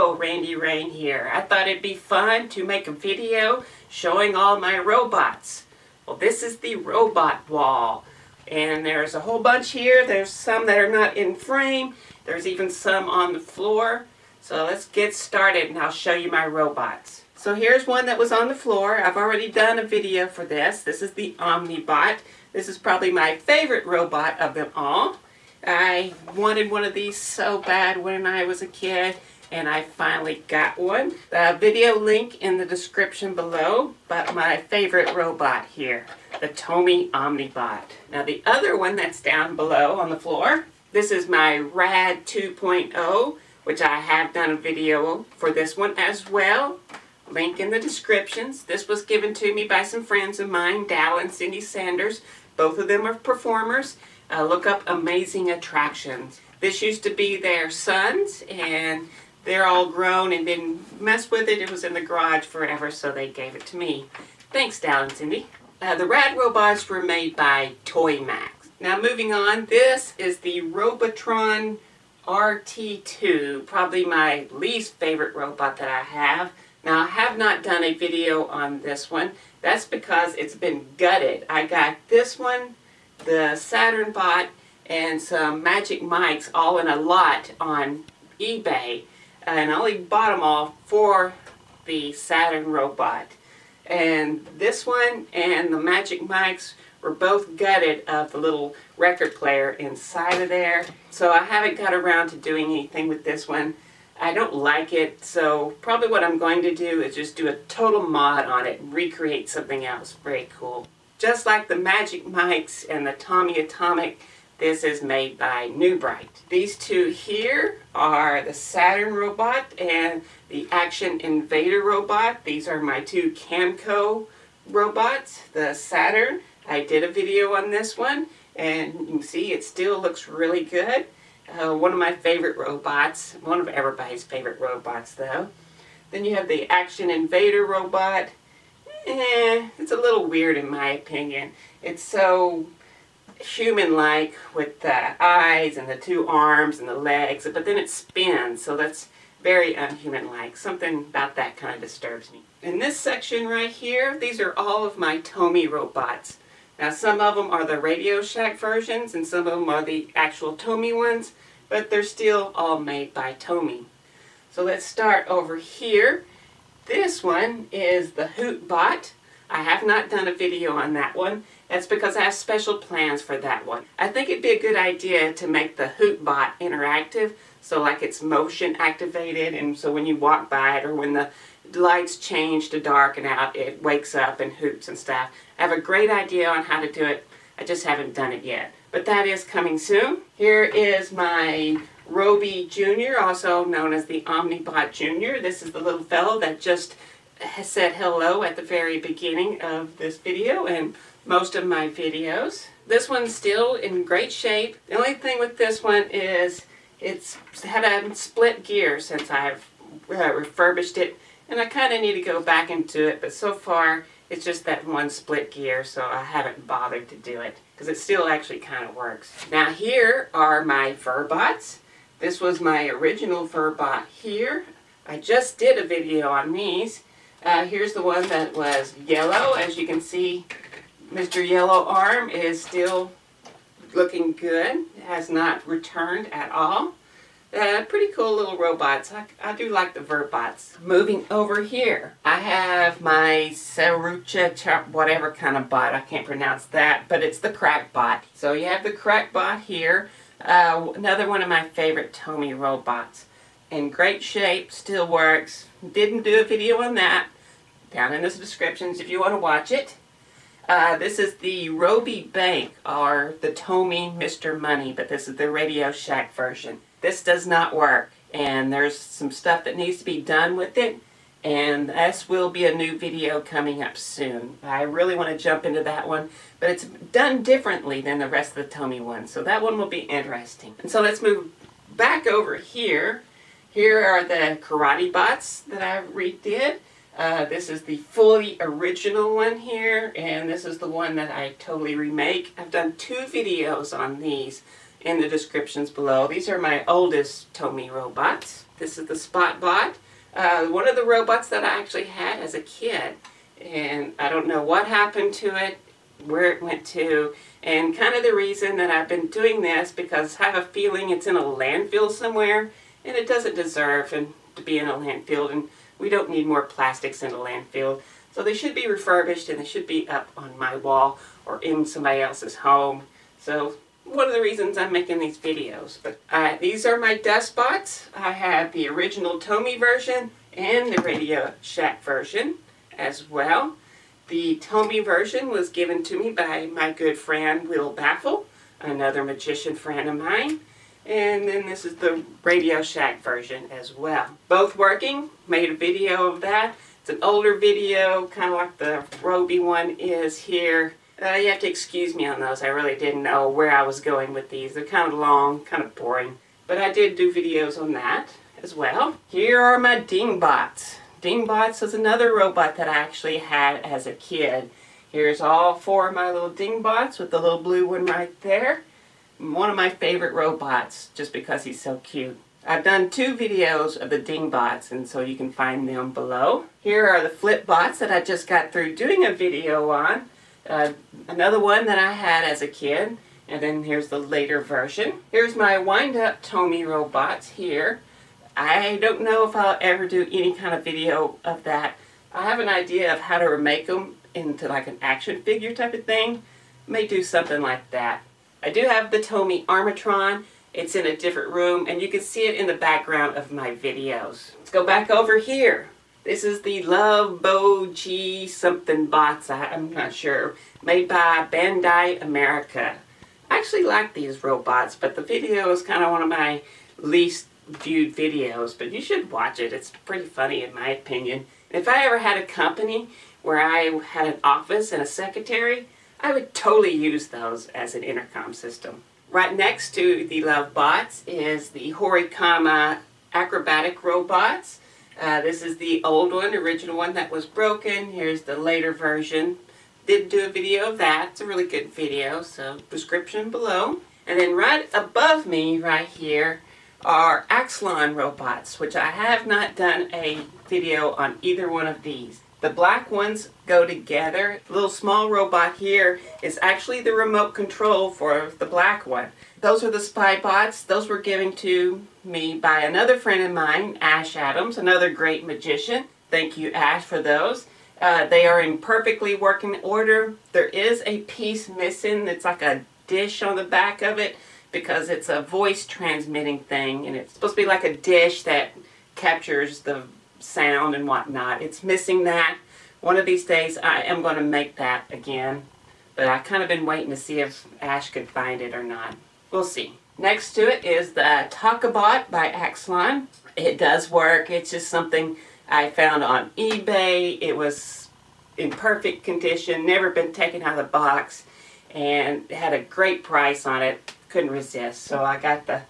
Hello, Randy Rain here. I thought it'd be fun to make a video showing all my robots. Well, this is the robot wall. And there's a whole bunch here. There's some that are not in frame. There's even some on the floor. So let's get started and I'll show you my robots. So here's one that was on the floor. I've already done a video for this. This is the OmniBot. This is probably my favorite robot of them all. I wanted one of these so bad when I was a kid, and I finally got one. The video link in the description below, but my favorite robot here, the Tomy OmniBot. Now the other one that's down below on the floor, this is my RAD 2.0, which I have done a video for this one as well. Link in the descriptions. This was given to me by some friends of mine, Dal and Cindy Sanders. Both of them are performers. Look up Amazing Attractions. This used to be their sons, and they're all grown and didn't mess with it. It was in the garage forever, so they gave it to me. Thanks, Dal and Cindy. The RAD robots were made by Toymax. Now moving on, this is the Robotron RT2, probably my least favorite robot that I have. Now I have not done a video on this one. That's because it's been gutted. I got this one, the Saturn bot, and some magic mics all in a lot on eBay, and I only bought them all for the Saturn robot. And this one and the magic mics were both gutted of the little record player inside of there, so I haven't got around to doing anything with this one. I don't like it, so probably what I'm going to do is just do a total mod on it and recreate something else very cool. Just like the Magic Mics and the Tomy Atomic, this is made by New Bright. These two here are the Saturn robot and the Action Invader robot. These are my two Camco robots. The Saturn, I did a video on this one, and you can see it still looks really good. One of my favorite robots, one of everybody's favorite robots though. Then you have the Action Invader robot. It's a little weird in my opinion. It's so human-like with the eyes and the two arms and the legs, but then it spins, so that's very unhuman-like. Something about that kind of disturbs me. In this section right here, these are all of my Tomy robots. Now some of them are the RadioShack versions and some of them are the actual Tomy ones, but they're still all made by Tomy. So let's start over here. This one is the HootBot. I have not done a video on that one. That's because I have special plans for that one. I think it'd be a good idea to make the HootBot interactive, so like it's motion activated, and so when you walk by it or when the lights change to dark and out, it wakes up and hoots and stuff. I have a great idea on how to do it. I just haven't done it yet. But that is coming soon. Here is my Robie Jr., also known as the OmniBot Jr. This is the little fellow that just said hello at the very beginning of this video and most of my videos. This one's still in great shape. The only thing with this one is it's had a split gear since I've refurbished it, and I kind of need to go back into it, but so far it's just that one split gear, so I haven't bothered to do it because it still actually kind of works. Now here are my VerBots. This was my original VerBot here. I just did a video on these. Here's the one that was yellow. As you can see, Mr. Yellow Arm is still looking good. It has not returned at all. Pretty cool little robots. I do like the VerBots. Moving over here, I have my Sarucha, whatever kind of bot. I can't pronounce that, but it's the CrackBot. So you have the CrackBot here. Another one of my favorite Tomy robots. In great shape, still works. Didn't do a video on that. Down in the descriptions if you want to watch it. This is the Robie Bank, or the Tomy Mr. Money, but this is the RadioShack version. This does not work, and there's some stuff that needs to be done with it, and this will be a new video coming up soon. I really want to jump into that one, but it's done differently than the rest of the Tomy ones, so that one will be interesting. And so let's move back over here. Here are the Karate Bots that I redid. This is the fully original one here, and this is the one that I totally remake. I've done 2 videos on these in the descriptions below. These are my oldest Tomy robots. This is the SpotBot. One of the robots that I actually had as a kid. And I don't know what happened to it, where it went to, and kind of the reason that I've been doing this, because I have a feeling it's in a landfill somewhere, and it doesn't deserve to be in a landfill, and we don't need more plastics in a landfill. So they should be refurbished, and they should be up on my wall or in somebody else's home. So one of the reasons I'm making these videos. But these are my DustBots. I have the original Tomy version and the RadioShack version as well. The Tomy version was given to me by my good friend Will Baffle, another magician friend of mine. And then this is the RadioShack version as well. Both working. Made a video of that. It's an older video, kind of like the Robie one is here. You have to excuse me on those. I really didn't know where I was going with these. They're kind of long, kind of boring. But I did do videos on that as well. Here are my DingBots. DingBots is another robot that I actually had as a kid. Here's all 4 of my little DingBots with the little blue one right there. One of my favorite robots, just because he's so cute. I've done 2 videos of the DingBots, and so you can find them below. Here are the FlipBots that I just got through doing a video on. Another one that I had as a kid, and then here's the later version. Here's my wind-up Tomy robots here. I don't know if I'll ever do any kind of video of that. I have an idea of how to remake them into like an action figure type of thing. May do something like that. I do have the Tomy Armatron. It's in a different room, and you can see it in the background of my videos. Let's go back over here. This is the Love Bo G something bots, I'm not sure, made by Bandai America. I actually like these robots, but the video is kind of one of my least viewed videos, but you should watch it. It's pretty funny in my opinion. If I ever had a company where I had an office and a secretary, I would totally use those as an intercom system. Right next to the Love Bots is the Horikama acrobatic robots. This is the old one, original one that was broken. Here's the later version. Did do a video of that. It's a really good video, so description below. And then right above me, right here, are Exelon robots, which I have not done a video on either one of these. The black ones go together. The little small robot here is actually the remote control for the black one. Those are the SpyBots. Those were given to me by another friend of mine, Ash Adams, another great magician. Thank you, Ash, for those. They are in perfectly working order. There is a piece missing. It's like a dish on the back of it because it's a voice transmitting thing, and it's supposed to be like a dish that captures the sound and whatnot. It's missing that. One of these days I am going to make that again, but I've kind of been waiting to see if Ash could find it or not. We'll see. Next to it is the ThoMe by Exelon. It does work. It's just something I found on eBay. It was in perfect condition, never been taken out of the box, and had a great price on it. Couldn't resist, so I got the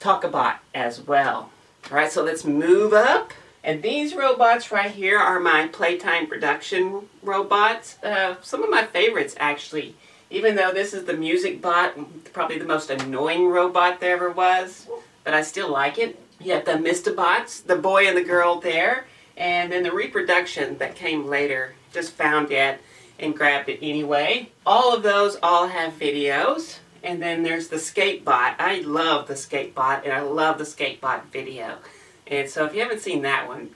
ThoMe as well. Alright, so let's move up. And these robots right here are my Playtime production robots. Some of my favorites, actually. Even though this is the MusicBot, probably the most annoying robot there ever was, but I still like it. You have the MystaBots, the boy and the girl there, and then the reproduction that came later. Just found it and grabbed it anyway. All of those all have videos. And then there's the SkateBot. I love the SkateBot, and I love the SkateBot video. And so if you haven't seen that one,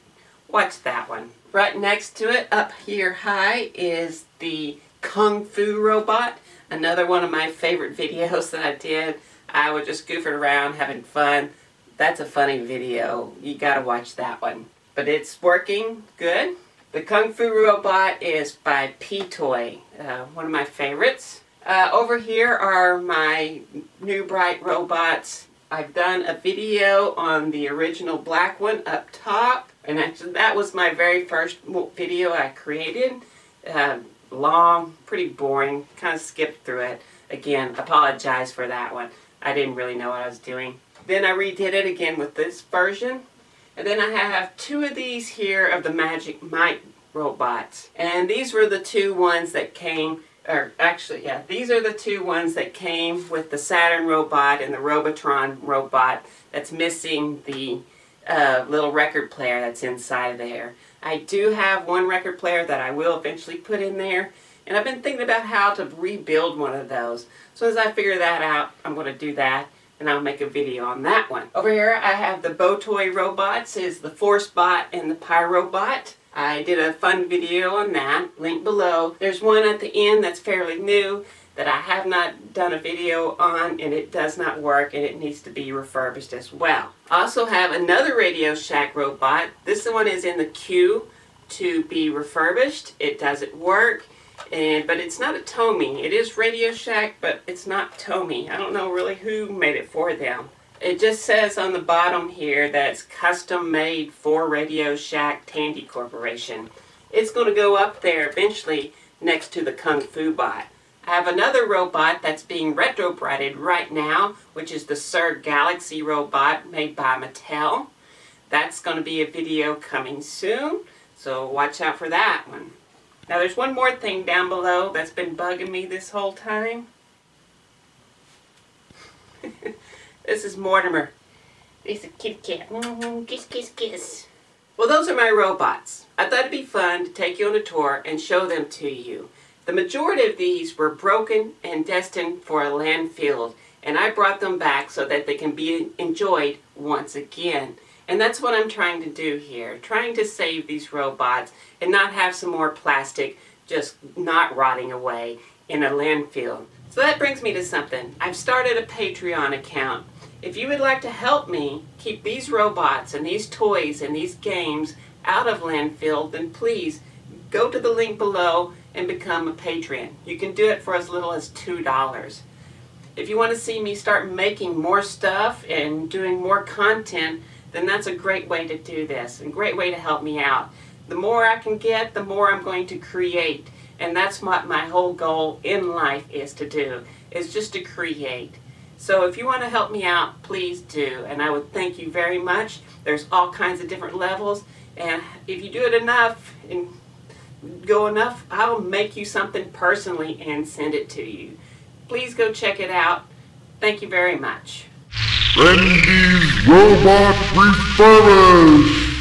watch that one. Right next to it, up here high, is the Kung Fu robot. Another one of my favorite videos that I did. I was just goofing around, having fun. That's a funny video. You gotta watch that one. But it's working good. The Kung Fu robot is by Botoy, one of my favorites. Over here are my new bright robots. I've done a video on the original black one up top, and actually that was my very first video I created. Long, pretty boring, kind of skipped through it. Again, apologize for that one. I didn't really know what I was doing. Then I redid it again with this version. And then I have 2 of these here of the Magic Mike robots. And these were the 2 ones that came or actually, yeah, these are the two ones that came with the Saturn robot and the Robotron robot that's missing the little record player that's inside there. I do have one record player that I will eventually put in there, and I've been thinking about how to rebuild one of those. So as I figure that out, I'm going to do that, and I'll make a video on that one. Over here I have the Botoy robots, is the ForceBot and the PyroBot. I did a fun video on that, link below. There's one at the end that's fairly new that I have not done a video on, and it does not work, and it needs to be refurbished as well. I also have another RadioShack robot. This one is in the queue to be refurbished. It doesn't work, but it's not a Tomy. It is RadioShack, but it's not Tomy. I don't know really who made it for them. It just says on the bottom here that it's custom made for RadioShack Tandy Corporation. It's going to go up there eventually next to the Kung Fu Bot. I have another robot that's being retro-bratted right now, which is the Sir Galaxy robot made by Mattel. That's going to be a video coming soon, so watch out for that one. Now there's one more thing down below that's been bugging me this whole time. This is Mortimer. He's a kitty cat. Kiss, kiss, kiss. Well, those are my robots. I thought it'd be fun to take you on a tour and show them to you. The majority of these were broken and destined for a landfill, and I brought them back so that they can be enjoyed once again. And that's what I'm trying to do here, trying to save these robots and not have some more plastic just not rotting away in a landfill. So that brings me to something. I've started a Patreon account. If you would like to help me keep these robots and these toys and these games out of landfill, then please go to the link below and become a patron. You can do it for as little as $2. If you want to see me start making more stuff and doing more content, then that's a great way to do this, and a great way to help me out. The more I can get, the more I'm going to create. And that's what my whole goal in life is to do, is just to create. So if you want to help me out, please do, and I would thank you very much. There's all kinds of different levels, and if you do it enough and go enough, I'll make you something personally and send it to you. Please go check it out. Thank you very much. Randy's Robot Refurbished!